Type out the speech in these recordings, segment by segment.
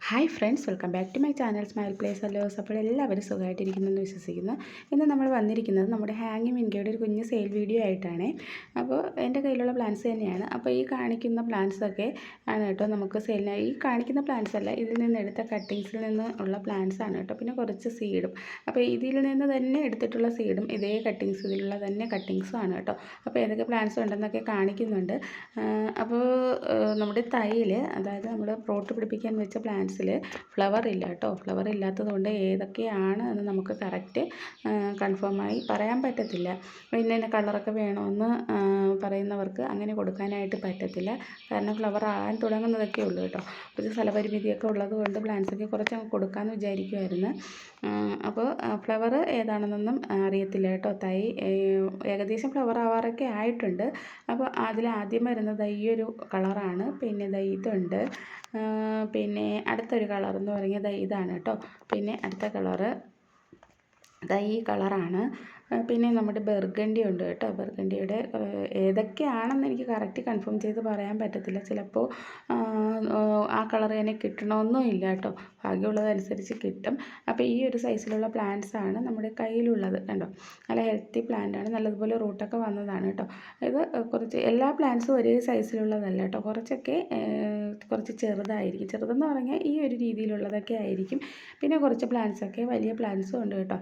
Hi friends, welcome back to my channel smile place അല്ലോസ്. അപ്പോൾ എല്ലാവരും സുഖമായിട്ടിരിക്കുന്നെന്ന് വിശ്വസിക്കുന്നു. ഇന്ന് നമ്മൾ വന്നിരിക്കുന്നത് നമ്മുടെ ഹാങ്ങിങ് മിൻകയുടെ ഒരു കുഞ്ഞ് സെയിൽ വീഡിയോ ആയിട്ടാണ്. അപ്പോൾ എൻ്റെ കയ്യിലുള്ള പ്ലാന്റ്സ് തന്നെയാണ്. അപ്പോൾ ഈ കാണിക്കുന്ന പ്ലാന്റ്സൊക്കെ ആണ് കേട്ടോ നമുക്ക് സെയിലിനായി. ഈ കാണിക്കുന്ന പ്ലാന്റ്സ് അല്ല, ഇതിൽ നിന്ന് എടുത്ത കട്ടിങ്സിൽ നിന്ന് ഉള്ള പ്ലാന്റ്സ് ആണ് കേട്ടോ. പിന്നെ കുറച്ച് സീഡും. അപ്പോൾ ഇതിൽ നിന്ന് തന്നെ എടുത്തിട്ടുള്ള സീഡും ഇതേ കട്ടിങ്സ്, ഇതിലുള്ള തന്നെ കട്ടിങ്സും ആണ് കേട്ടോ. അപ്പോൾ ഏതൊക്കെ പ്ലാന്റ്സ് ഉണ്ടെന്നൊക്കെ കാണിക്കുന്നുണ്ട്. അപ്പോൾ നമ്മുടെ തൈയിൽ, അതായത് നമ്മൾ പ്ലോട്ട് പിടിപ്പിക്കാൻ വെച്ച പ്ലാന്റ്സിൽ ഫ്ലവർ ഇല്ല കേട്ടോ. ഫ്ലവർ ഇല്ലാത്തത് കൊണ്ട് ഏതൊക്കെയാണ് എന്ന് നമുക്ക് കറക്റ്റ് കൺഫേമായി പറയാൻ പറ്റത്തില്ല. ഇന്ന കളറൊക്കെ വേണമെന്ന് പറയുന്നവർക്ക് അങ്ങനെ കൊടുക്കാനായിട്ട് പറ്റത്തില്ല. കാരണം ഫ്ലവർ ആകാൻ തുടങ്ങുന്നതൊക്കെ ഉള്ളൂ കേട്ടോ. കുറച്ച് സ്ഥലപരിമിതിയൊക്കെ ഉള്ളത് കൊണ്ട് പ്ലാന്റ്സൊക്കെ കുറച്ച് കൊടുക്കാമെന്ന് വിചാരിക്കുമായിരുന്നു. അപ്പോൾ ഫ്ലവർ ഏതാണെന്നൊന്നും അറിയത്തില്ല കേട്ടോ. തൈ ഏകദേശം ഫ്ലവർ ആവാറൊക്കെ ആയിട്ടുണ്ട്. അപ്പോൾ അതിൽ ആദ്യം വരുന്നത് ഈ ഒരു കളറാണ്. പിന്നെ ഇതുണ്ട്. പിന്നെ അടുത്തൊരു കളർ എന്ന് പറഞ്ഞാൽ ഇതാണ് കേട്ടോ. പിന്നെ അടുത്ത കളറ് ഈ കളറാണ്. പിന്നെ നമ്മുടെ ബർഗണ്ടി ഉണ്ട് കേട്ടോ. ബർഗണ്ടിയുടെ ഏതൊക്കെയാണെന്ന് എനിക്ക് കറക്റ്റ് കൺഫേം ചെയ്ത് പറയാൻ പറ്റത്തില്ല. ചിലപ്പോൾ ആ കളർ തന്നെ കിട്ടണമെന്നും ഇല്ല കേട്ടോ. ഭാഗ്യമുള്ളതനുസരിച്ച് കിട്ടും. അപ്പോൾ ഈ ഒരു സൈസിലുള്ള പ്ലാന്റ്സ് ആണ് നമ്മുടെ കയ്യിലുള്ളത് കണ്ടോ. നല്ല ഹെൽത്തി പ്ലാന്റാണ്, നല്ലതുപോലെ റൂട്ടൊക്കെ വന്നതാണ് കേട്ടോ. ഇത് കുറച്ച് എല്ലാ പ്ലാന്റ്സും ഒരേ സൈസിലുള്ളതല്ല കേട്ടോ. കുറച്ച് ചെറുതായിരിക്കും. ചെറുതെന്ന് പറഞ്ഞാൽ ഈ ഒരു രീതിയിലുള്ളതൊക്കെ ആയിരിക്കും. പിന്നെ കുറച്ച് പ്ലാന്റ്സൊക്കെ വലിയ പ്ലാന്റ്സും ഉണ്ട് കേട്ടോ.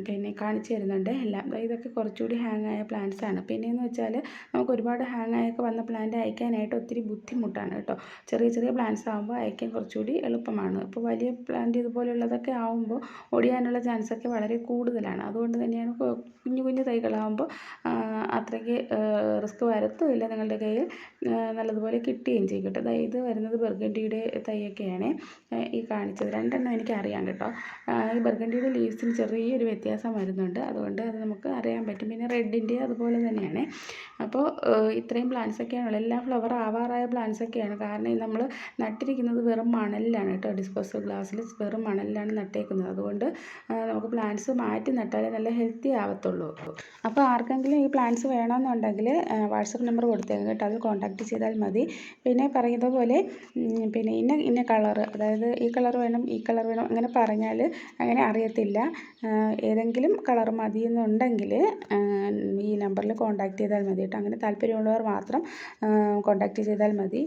പിന്നെ കാണിച്ചു തരുന്നുണ്ട് എല്ലാം. ഇതൊക്കെ കുറച്ചുകൂടി ഹാങ് ആയ പ്ലാന്റ്സ് ആണ്. പിന്നെയെന്ന് വെച്ചാൽ നമുക്ക് ഒരുപാട് ഹാങ് ആയൊക്കെ വന്ന പ്ലാന്റ് അയക്കാനായിട്ട് ഒത്തിരി ബുദ്ധിമുട്ടാണ് കേട്ടോ. ചെറിയ പ്ലാന്റ്സ് ആകുമ്പോൾ അയക്കാൻ കുറച്ചുകൂടി എളുപ്പമാണ്. ഇപ്പോൾ വലിയ പ്ലാന്റ് ഇതുപോലുള്ളതൊക്കെ ആകുമ്പോൾ ഒടിയാനുള്ള ചാൻസൊക്കെ വളരെ കൂടുതലാണ്. അതുകൊണ്ട് തന്നെയാണ് കുഞ്ഞു തൈകളാകുമ്പോൾ അത്രയ്ക്ക് റിസ്ക് വരത്തുമില്ല. നിങ്ങളുടെ കയ്യിൽ നല്ലതുപോലെ കിട്ടുകയും ചെയ്യും കേട്ടോ. ഇത് വരുന്നത് ബർഗണ്ടിയുടെ തൈയൊക്കെയാണ് ഈ കാണിച്ചത്. രണ്ടെണ്ണം എനിക്കറിയാം കേട്ടോ. ഈ ബർഗണ്ടിയുടെ ലീവ്സിന് ചെറിയൊരു വ്യത്യാസം വരുന്നുണ്ട്. അതുകൊണ്ട് അത് നമുക്ക് അറിയാൻ പറ്റും. പിന്നെ റെഡിൻ്റെ അതുപോലെ തന്നെയാണ്. അപ്പോൾ ഇത്രയും പ്ലാന്റ്സൊക്കെയാണുള്ളത്. എല്ലാം ഫ്ലവർ ആവാറായ പ്ലാന്റ്സൊക്കെയാണ്. കാരണം നമ്മൾ നട്ടിരിക്കുന്നത് വെറും മണലിലാണ് കേട്ടോ. ഡിസ്പോസൽ ഗ്ലാസ്സിൽ വെറും മണലിലാണ് നട്ടേക്കുന്നത്. അതുകൊണ്ട് നമുക്ക് പ്ലാന്റ്സ് മാറ്റി നട്ടാലേ നല്ല ഹെൽത്തി ആവത്തുള്ളൂ. അപ്പോൾ ആർക്കെങ്കിലും ഈ പ്ലാന്റ്സ് വേണമെന്നുണ്ടെങ്കിൽ വാട്സപ്പ് നമ്പർ കൊടുത്തേക്കും കേട്ടോ. അതിൽ കോൺടാക്റ്റ് ചെയ്താൽ മതി. പിന്നെ പറയുന്നത് പോലെ പിന്നെ ഇന്ന കളറ്, അതായത് ഈ കളർ വേണം അങ്ങനെ പറഞ്ഞാൽ അങ്ങനെ അറിയത്തില്ല. ഏതെങ്കിലും കളർ മതിയെന്നുണ്ടെങ്കിൽ ഈ നമ്പറിൽ കോൺടാക്റ്റ് ചെയ്താൽ മതി കേട്ടോ. അങ്ങനെ താല്പര്യമുള്ളവർ മാത്രം കോൺടാക്റ്റ് ചെയ്താൽ മതി.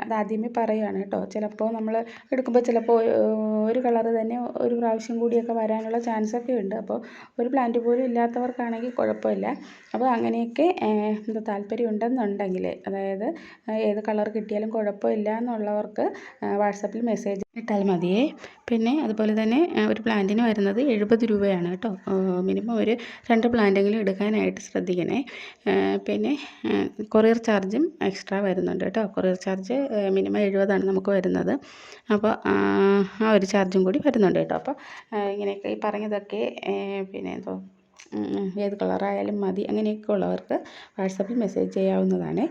അതാദ്യമേ പറയുകയാണ് കേട്ടോ. ചിലപ്പോൾ നമ്മൾ എടുക്കുമ്പോൾ ചിലപ്പോൾ ഒരു കളറ് തന്നെ ഒരു പ്രാവശ്യം കൂടിയൊക്കെ വരാനുള്ള ചാൻസൊക്കെ ഉണ്ട്. അപ്പോൾ ഒരു പ്ലാന്റ് പോലും ഇല്ലാത്തവർക്കാണെങ്കിൽ കുഴപ്പമില്ല. അപ്പോൾ അങ്ങനെയൊക്കെ താല്പര്യം ഉണ്ടെന്നുണ്ടെങ്കിൽ, അതായത് ഏത് കളർ കിട്ടിയാലും കുഴപ്പമില്ല എന്നുള്ളവർക്ക് വാട്സപ്പിൽ മെസ്സേജ് ഇട്ടാൽ മതിയേ. പിന്നെ അതുപോലെ തന്നെ ഒരു പ്ലാന്റിന് വരുന്നത് 70 രൂപയാണ് കേട്ടോ. മിനിമം ഒരു 2 പ്ലാന്റെങ്കിലും എടുക്കാനായിട്ട് ശ്രദ്ധിക്കണേ. പിന്നെ കൊറിയർ ചാർജും എക്സ്ട്രാ വരുന്നുണ്ട് കേട്ടോ. കൊറിയർ ചാർജ് മിനിമം 70 നമുക്ക് വരുന്നത്. അപ്പോൾ ആ ഒരു ചാർജും കൂടി വരുന്നുണ്ട് കേട്ടോ. അപ്പോൾ ഇങ്ങനെയൊക്കെ ഈ പറഞ്ഞതൊക്കെ പിന്നെ ഏത് കളറായാലും മതി അങ്ങനെയൊക്കെ ഉള്ളവർക്ക് വാട്സപ്പിൽ മെസ്സേജ് ചെയ്യാവുന്നതാണ്.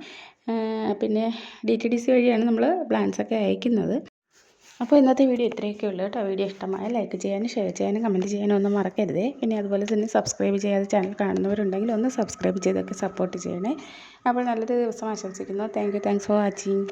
പിന്നെ DTDC വഴിയാണ് നമ്മൾ പ്ലാൻസൊക്കെ അയക്കുന്നത്. അപ്പോൾ ഇന്നത്തെ വീഡിയോ ഇത്രയൊക്കെ ഉള്ളൂ കേട്ടോ. വീഡിയോ ഇഷ്ടമായ ലൈക്ക് ചെയ്യാനും ഷെയർ ചെയ്യാനും കമൻറ്റ് ചെയ്യാനും ഒന്നും മറക്കരുതേ. പിന്നെ അതുപോലെ തന്നെ സബ്സ്ക്രൈബ് ചെയ്യാതെ ചാനൽ കാണുന്നവരുണ്ടെങ്കിൽ ഒന്ന് സബ്സ്ക്രൈബ് ചെയ്തൊക്കെ സപ്പോർട്ട് ചെയ്യണേ. അപ്പോൾ നല്ലൊരു ദിവസം ആശംസിക്കുന്നു. Thanks for watching.